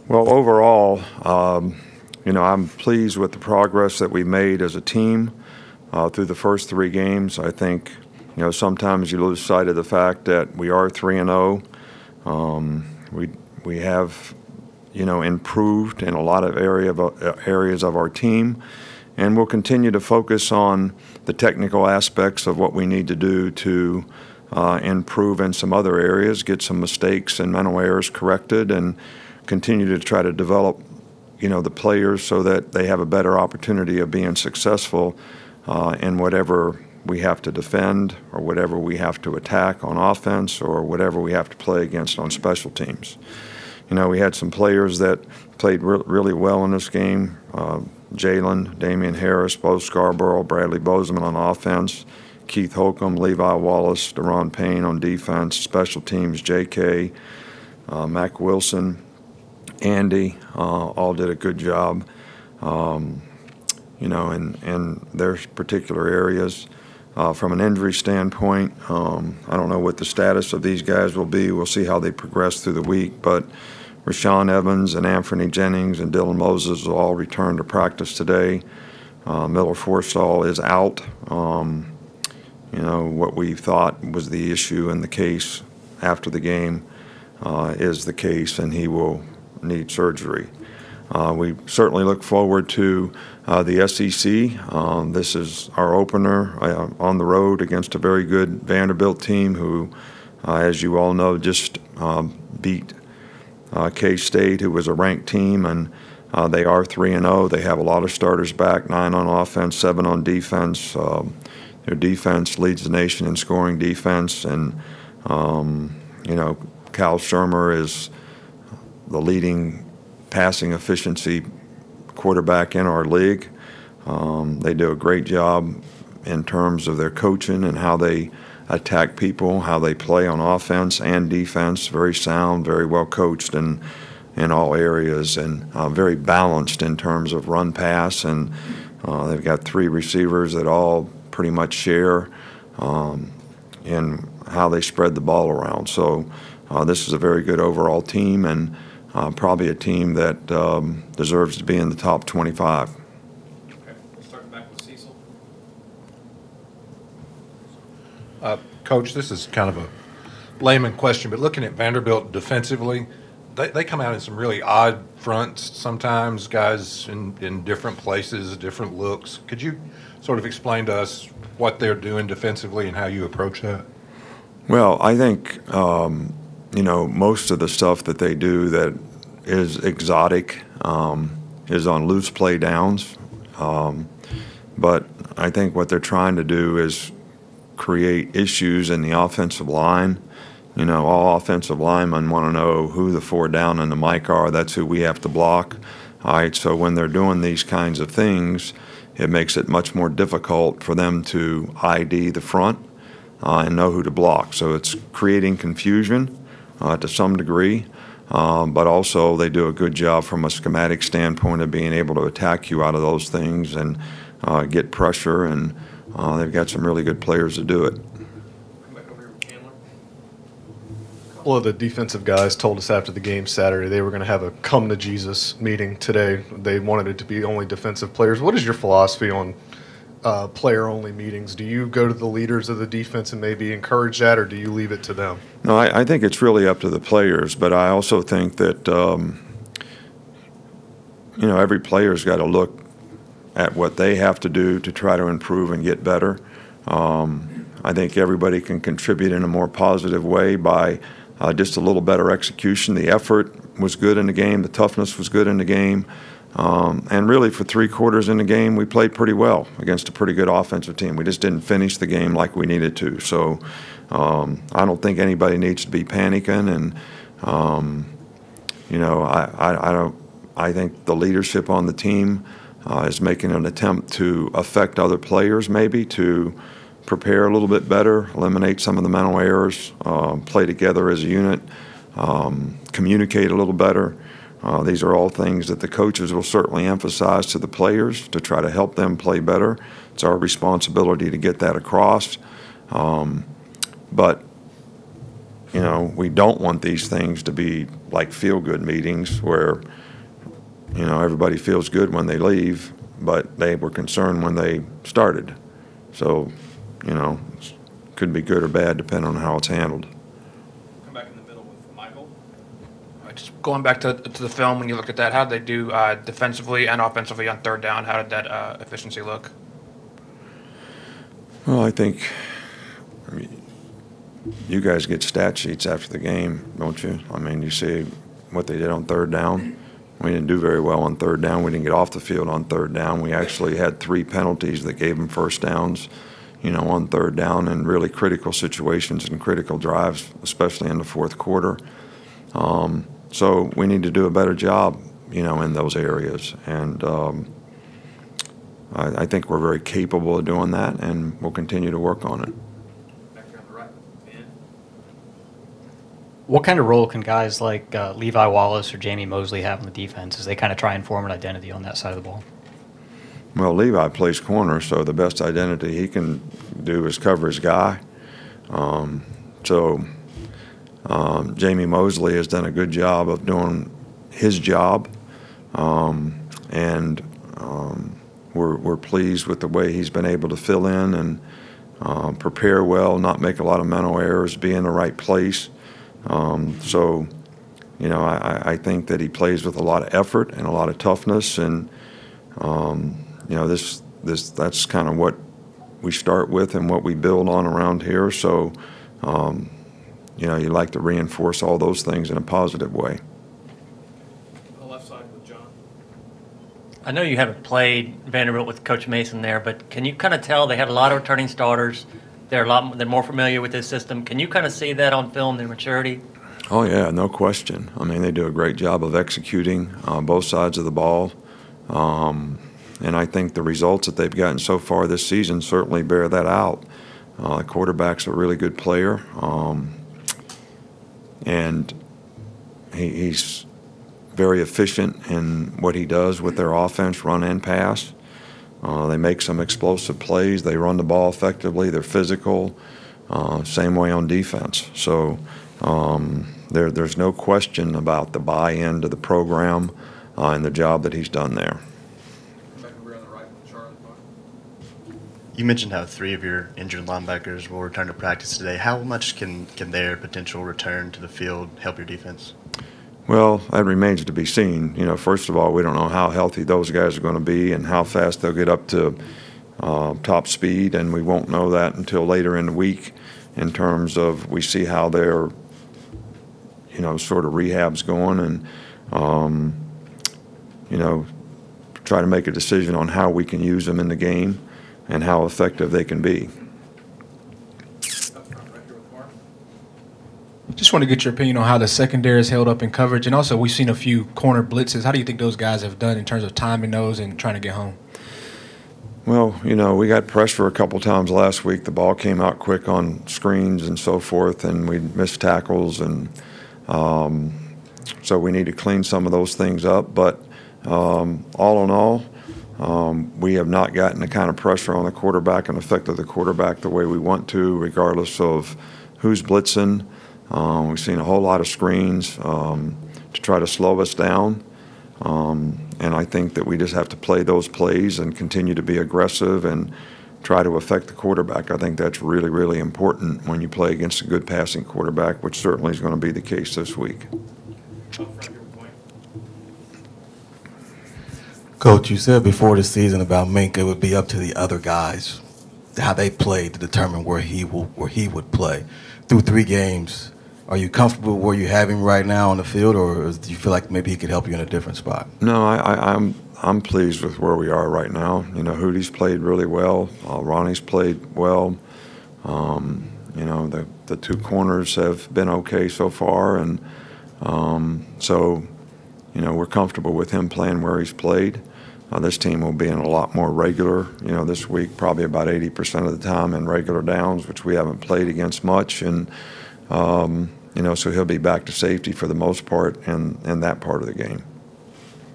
Well, overall, I'm pleased with the progress that we made as a team through the first 3 games. I think, sometimes you lose sight of the fact that we are 3-0. We have, improved in a lot of areas of our team, and we'll continue to focus on the technical aspects of what we need to do to improve in some other areas, get some mistakes and mental errors corrected, and continue to try to develop, the players so that they have a better opportunity of being successful in whatever we have to defend or whatever we have to attack on offense or whatever we have to play against on special teams. We had some players that played really well in this game. Jalen, Damian Harris, Bo Scarborough, Bradley Bozeman on offense, Keith Holcomb, Levi Wallace, Deron Payne on defense, special teams, J.K., Mac Wilson, Andy, all did a good job, in their particular areas. From an injury standpoint, I don't know what the status of these guys will be. We'll see how they progress through the week, but Rashawn Evans and Anthony Jennings and Dylan Moses will all return to practice today. Miller Forstall is out. What we thought was the issue in the case after the game is the case, and he will need surgery. We certainly look forward to the SEC. This is our opener on the road against a very good Vanderbilt team who, as you all know, just beat K-State, who was a ranked team, and they are 3-0. They have a lot of starters back, 9 on offense, 7 on defense. Their defense leads the nation in scoring defense, and Cal Shermer is the leading passing efficiency quarterback in our league. They do a great job in terms of their coaching and how they attack people, how they play on offense and defense. Very sound, very well coached in all areas, and very balanced in terms of run pass. And they've got 3 receivers that all pretty much share in how they spread the ball around. So this is a very good overall team, and probably a team that deserves to be in the top 25. Okay, we'll start back with Cecil. Coach, this is kind of a layman question, but looking at Vanderbilt defensively, they come out in some really odd fronts sometimes, guys in different places, different looks. Could you sort of explain to us what they're doing defensively and how you approach that? Well, I think most of the stuff that they do that is exotic is on loose play downs. But I think what they're trying to do is create issues in the offensive line. All offensive linemen want to know who the 4 down and the mic are. That's who we have to block. All right, so when they're doing these kinds of things, it makes it much more difficult for them to ID the front and know who to block. So it's creating confusion to some degree, but also they do a good job from a schematic standpoint of being able to attack you out of those things and get pressure, and they've got some really good players to do it. Come back over here with Chandler. A couple of the defensive guys told us after the game Saturday they were going to have a come to Jesus meeting today. They wanted it to be only defensive players. What is your philosophy on player-only meetings? Do you go to the leaders of the defense and maybe encourage that, or do you leave it to them? No, I think it's really up to the players, but I also think that every player's got to look at what they have to do to try to improve and get better. I think everybody can contribute in a more positive way by just a little better execution. The effort was good in the game. The toughness was good in the game. And really, for 3 quarters in the game, we played pretty well against a pretty good offensive team. We just didn't finish the game like we needed to. So I don't think anybody needs to be panicking. And I think the leadership on the team is making an attempt to affect other players, maybe to prepare a little bit better, eliminate some of the mental errors, play together as a unit, communicate a little better. These are all things that the coaches will certainly emphasize to the players to try to help them play better. It's our responsibility to get that across. But, we don't want these things to be like feel-good meetings where everybody feels good when they leave, but they were concerned when they started. So, could be good or bad depending on how it's handled. Come back in the middle with Michael. Just going back to the film, when you look at that, how did they do defensively and offensively on third down? How did that efficiency look? Well, I think you guys get stat sheets after the game, don't you? I mean, you see what they did on third down. We didn't do very well on third down. We didn't get off the field on third down. We actually had 3 penalties that gave them first downs, on third down in really critical situations and critical drives, especially in the fourth quarter. So we need to do a better job, in those areas. And I think we're very capable of doing that, and we'll continue to work on it. Back here on the right, Ben. What kind of role can guys like Levi Wallace or Jamie Mosley have on the defense as they kind of try and form an identity on that side of the ball? Well, Levi plays corner, so the best identity he can do is cover his guy. Jamie Mosley has done a good job of doing his job, and we're pleased with the way he's been able to fill in and prepare well, not make a lot of mental errors, be in the right place. I think that he plays with a lot of effort and a lot of toughness, and that's kind of what we start with and what we build on around here. So, you like to reinforce all those things in a positive way. On the left side with John. I know you haven't played Vanderbilt with Coach Mason there, but can you kind of tell they had a lot of returning starters? They're more familiar with this system. Can you kind of see that on film, their maturity? Oh yeah, no question. I mean, they do a great job of executing both sides of the ball. And I think the results that they've gotten so far this season certainly bear that out. The quarterback's a really good player, and he's very efficient in what he does with their offense, run and pass. They make some explosive plays. They run the ball effectively. They're physical. Same way on defense. So there's no question about the buy-in to the program and the job that he's done there. Back over on the right with Charlie. You mentioned how 3 of your injured linebackers will return to practice today. How much can their potential return to the field help your defense? Well, that remains to be seen. First of all, we don't know how healthy those guys are going to be and how fast they'll get up to top speed, and we won't know that until later in the week in terms of we see how their, sort of rehab's going, and, try to make a decision on how we can use them in the game and how effective they can be. Up front right here with Mark. Just want to get your opinion on how the secondary is held up in coverage, and also we've seen a few corner blitzes. How do you think those guys have done in terms of timing those and trying to get home? Well, we got pressure a couple times last week. The ball came out quick on screens and so forth, and we missed tackles, and so we need to clean some of those things up. But all in all, we have not gotten the kind of pressure on the quarterback and affected the quarterback the way we want to, regardless of who's blitzing. We've seen a whole lot of screens to try to slow us down. And I think that we just have to play those plays and continue to be aggressive and try to affect the quarterback. I think that's really, really important when you play against a good passing quarterback, which certainly is going to be the case this week. Up front here with Wayne. Coach, you said before the season about Mink, it would be up to the other guys, how they played to determine where he would play. Through 3 games, are you comfortable where you have him right now on the field, or do you feel like maybe he could help you in a different spot? No, I'm pleased with where we are right now. Hootie's played really well. Ronnie's played well. The 2 corners have been okay so far, and so we're comfortable with him playing where he's played. This team will be in a lot more regular, this week, probably about 80% of the time in regular downs, which we haven't played against much, and so he'll be back to safety for the most part in that part of the game.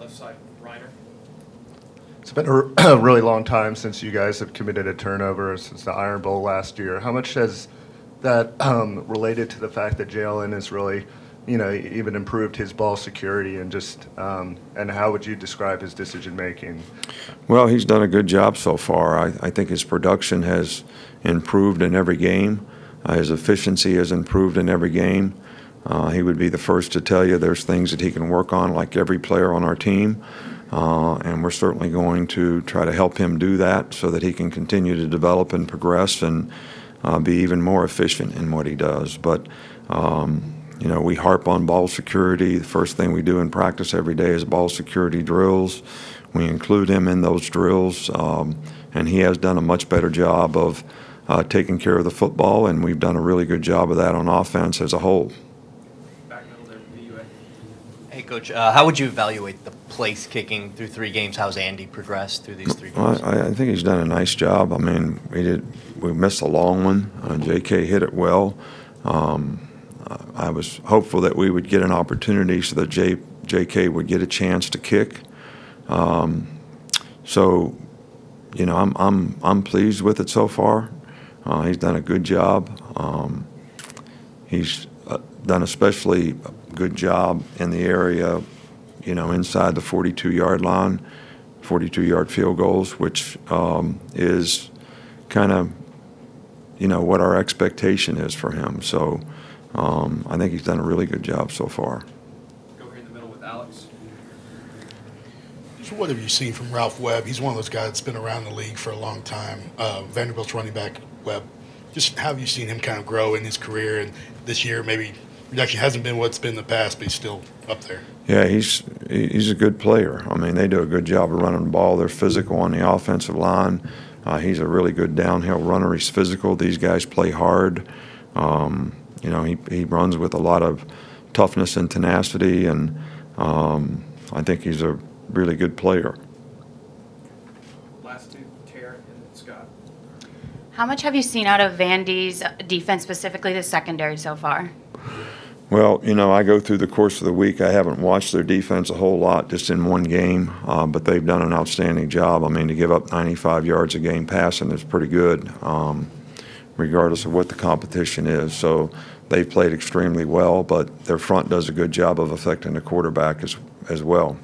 Left side, Reiner. It's been a really long time since you guys have committed a turnover, since the Iron Bowl last year. How much has that related to the fact that Jalen is really even improved his ball security and just and how would you describe his decision making? Well, he's done a good job so far. I think his production has improved in every game. His efficiency has improved in every game. He would be the first to tell you there's things that he can work on, like every player on our team. And we're certainly going to try to help him do that so that he can continue to develop and progress and be even more efficient in what he does. But we harp on ball security. The first thing we do in practice every day is ball security drills. We include him in those drills, and he has done a much better job of taking care of the football, and we've done a really good job of that on offense as a whole. Back middle there, VUA. Hey, Coach, how would you evaluate the place kicking through 3 games? How's Andy progressed through these 3 games? I think he's done a nice job. I mean, we missed a long one. J.K. hit it well. I was hopeful that we would get an opportunity so that J.K. would get a chance to kick. So, I'm pleased with it so far. He's done a good job. He's done especially a good job in the area, inside the 42-yard line, 42-yard field goals, which is kind of, what our expectation is for him. So I think he's done a really good job so far. Go here in the middle with Alex. So what have you seen from Ralph Webb? He's one of those guys that's been around the league for a long time. Vanderbilt's running back, Webb. Just how have you seen him kind of grow in his career? And this year, maybe it actually hasn't been what's been in the past, but he's still up there. Yeah, he's a good player. I mean, they do a good job of running the ball. They're physical on the offensive line. He's a really good downhill runner. He's physical. These guys play hard. He runs with a lot of toughness and tenacity, and I think he's a really good player. Last 2, Tara and Scott. How much have you seen out of Vandy's defense, specifically the secondary, so far? Well, I go through the course of the week. I haven't watched their defense a whole lot, just in one game, but they've done an outstanding job. I mean, to give up 95 yards a game passing is pretty good, regardless of what the competition is. So they've played extremely well, but their front does a good job of affecting the quarterback as well.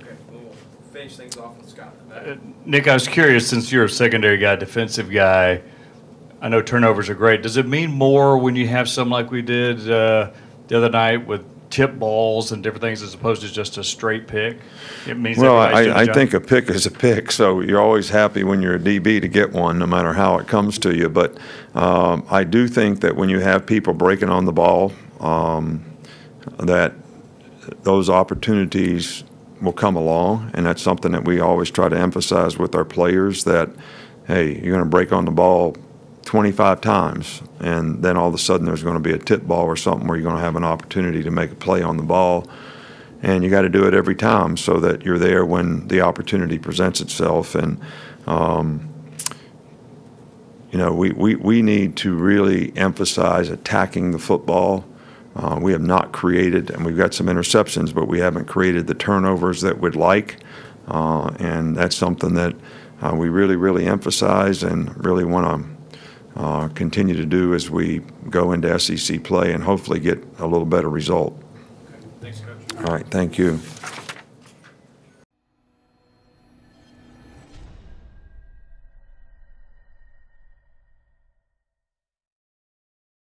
Okay, we'll finish things off with Scott. Nick, I was curious, since you're a secondary guy, defensive guy, I know turnovers are great. Does it mean more when you have some like we did the other night with tip balls and different things as opposed to just a straight pick? It means well, I think a pick is a pick, so you're always happy when you're a DB to get one, no matter how it comes to you. But I do think that when you have people breaking on the ball, that those opportunities will come along, and that's something that we always try to emphasize with our players, that, hey, you're going to break on the ball 25 times, and then all of a sudden there's going to be a tip ball or something where you're going to have an opportunity to make a play on the ball, and you got to do it every time so that you're there when the opportunity presents itself. And we need to really emphasize attacking the football. We have not created, and we've got some interceptions, but we haven't created the turnovers that we'd like, and that's something that we really, really emphasize and really want to continue to do as we go into SEC play and hopefully get a little better result. Okay, thanks, Coach. All right, thank you.